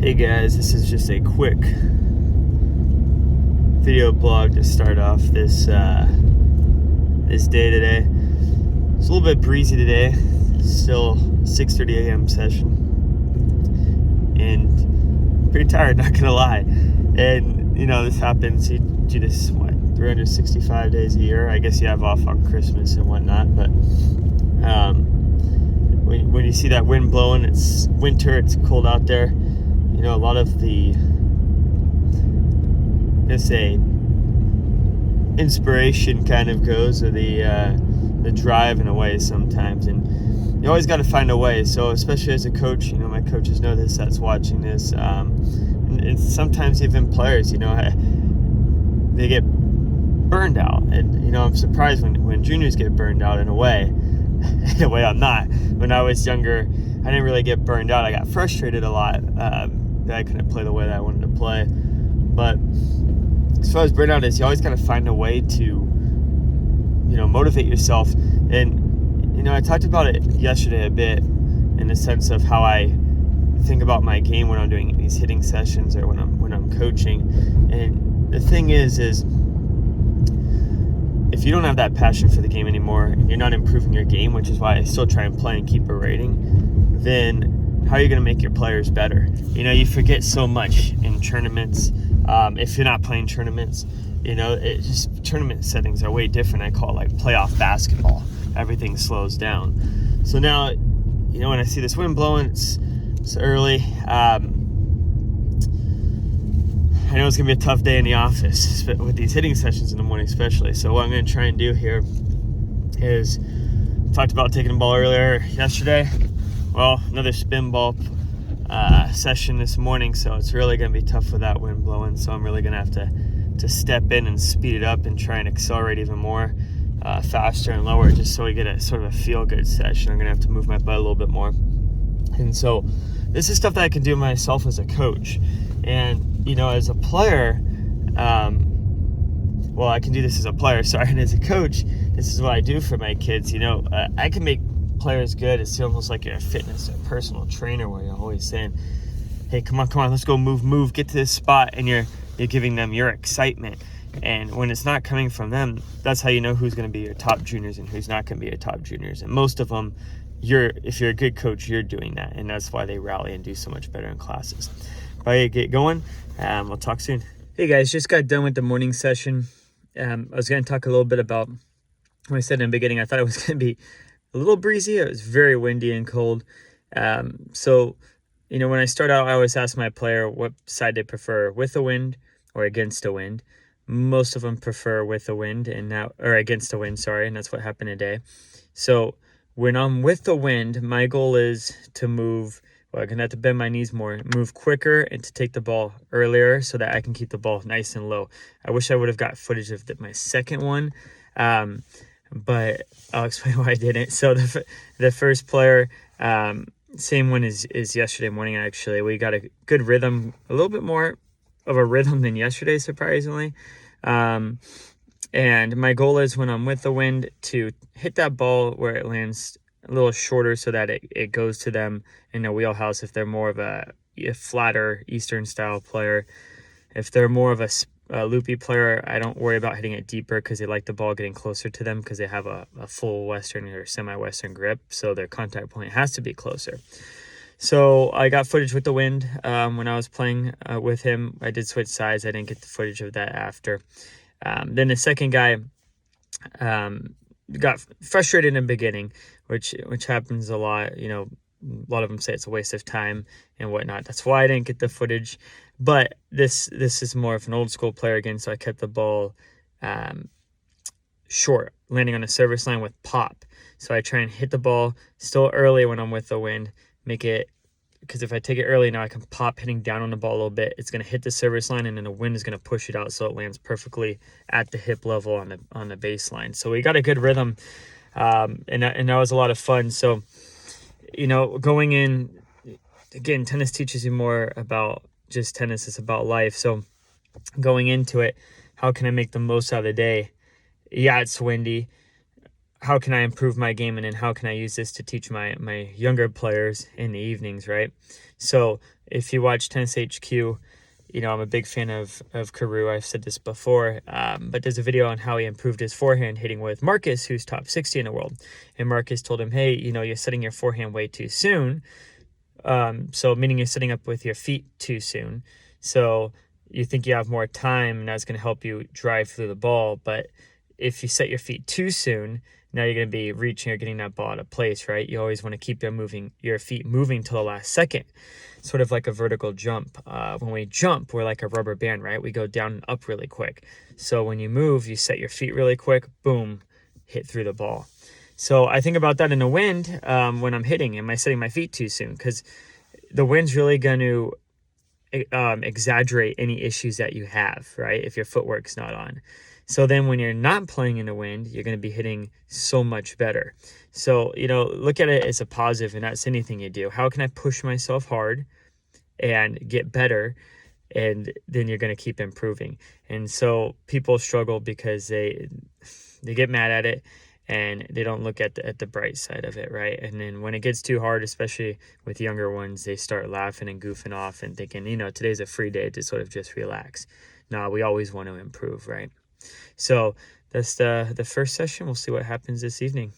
Hey guys, this is just a quick video blog to start off this day today. It's a little bit breezy today, still 6:30 a.m. session, and pretty tired, not gonna lie. And this happens. You do this 365 days a year. I guess you have off on Christmas and whatnot, but when you see that wind blowing, it's winter, it's cold out there. A lot of the, inspiration kind of goes, or the drive in a way sometimes, and you always got to find a way. So especially as a coach, my coaches know this, that's watching this, and sometimes even players, they get burned out, and I'm surprised when juniors get burned out in a way. In a way I'm not. When I was younger, I didn't really get burned out. I got frustrated a lot. That I couldn't play the way that I wanted to play. But as far as burnout is, you always got to find a way to, motivate yourself. And, I talked about it yesterday a bit in the sense of how I think about my game when I'm doing these hitting sessions or when I'm coaching. And the thing is if you don't have that passion for the game anymore and you're not improving your game, which is why I still try and play and keep a rating, then how are you going to make your players better? You forget so much in tournaments. If you're not playing tournaments, tournament settings are way different. I call it like playoff basketball. Everything slows down. So now, when I see this wind blowing, it's early. I know it's going to be a tough day in the office with these hitting sessions in the morning especially. So what I'm going to try and do here is, talked about taking the ball earlier yesterday. Well, another spin ball session this morning, so it's really going to be tough with that wind blowing. So I'm really going to have to step in and speed it up and try and accelerate even more, faster and lower, just so we get a sort of a feel-good session. I'm going to have to move my butt a little bit more. And so this is stuff that I can do myself as a coach. And, as a player, I can do this as a player, sorry, and as a coach, this is what I do for my kids. I can make players good. It's almost like you're a fitness or personal trainer where you're always saying, hey, come on, let's go, move, get to this spot, and you're giving them your excitement. And when it's not coming from them, that's how you know who's going to be your top juniors and who's not going to be your top juniors. And most of them, if you're a good coach, you're doing that, and that's why they rally and do so much better in classes. All right, get going. We'll talk soon. Hey guys, just got done with the morning session. I was going to talk a little bit about, when I said in the beginning, I thought it was going to be a little breezy. It was very windy and cold. So, when I start out, I always ask my player what side they prefer, with the wind or against the wind. Most of them prefer with the wind or against the wind, sorry, and that's what happened today. So when I'm with the wind, my goal is to move, I'm going to have to bend my knees more, move quicker, and to take the ball earlier so that I can keep the ball nice and low. I wish I would have got footage of my second one. But I'll explain why I didn't. So the first player, same one as yesterday morning, actually. We got a good rhythm, a little bit more of a rhythm than yesterday, surprisingly. And my goal is, when I'm with the wind, to hit that ball where it lands a little shorter so that it goes to them in their wheelhouse if they're more of a flatter Eastern style player. If they're more of a loopy player, I don't worry about hitting it deeper because they like the ball getting closer to them because they have a full Western or semi-Western grip, so their contact point has to be closer. So I got footage with the wind when I was playing with him. I did switch sides. I didn't get the footage of that after. Then the second guy got frustrated in the beginning, which happens a lot. A lot of them say it's a waste of time and whatnot. That's why I didn't get the footage. But this is more of an old school player again, so I kept the ball short, landing on the service line with pop. So I try and hit the ball still early when I'm with the wind, because if I take it early now, I can pop hitting down on the ball a little bit. It's going to hit the service line, and then the wind is going to push it out so it lands perfectly at the hip level on the baseline. So we got a good rhythm, and that was a lot of fun. So, going in, again, tennis teaches you more about just tennis. It's about life. So going into it, how can I make the most out of the day? Yeah, it's windy. how can I improve my game, and then how can I use this to teach my younger players in the evenings, right? So if you watch Tennis HQ, I'm a big fan of Carew. I've said this before, but there's a video on how he improved his forehand hitting with Marcus, who's top 60 in the world. And Marcus told him, hey, you're setting your forehand way too soon. So meaning you're setting up with your feet too soon. So you think you have more time, and that's going to help you drive through the ball. But if you set your feet too soon, now you're going to be reaching or getting that ball out of place, right? You always want to keep your feet moving till the last second, sort of like a vertical jump. When we jump, we're like a rubber band, right? We go down and up really quick. So when you move, you set your feet really quick, boom, hit through the ball. So I think about that in the wind when I'm hitting. Am I setting my feet too soon? Because the wind's really going to exaggerate any issues that you have, right? If your footwork's not on. So then when you're not playing in the wind, you're going to be hitting so much better. So, look at it as a positive, and that's anything you do. How can I push myself hard and get better? And then you're going to keep improving. And so people struggle because they get mad at it, and they don't look at the bright side of it, right? And then when it gets too hard, especially with younger ones, they start laughing and goofing off and thinking, today's a free day to sort of just relax. No, we always want to improve, right? So that's the first session. We'll see what happens this evening.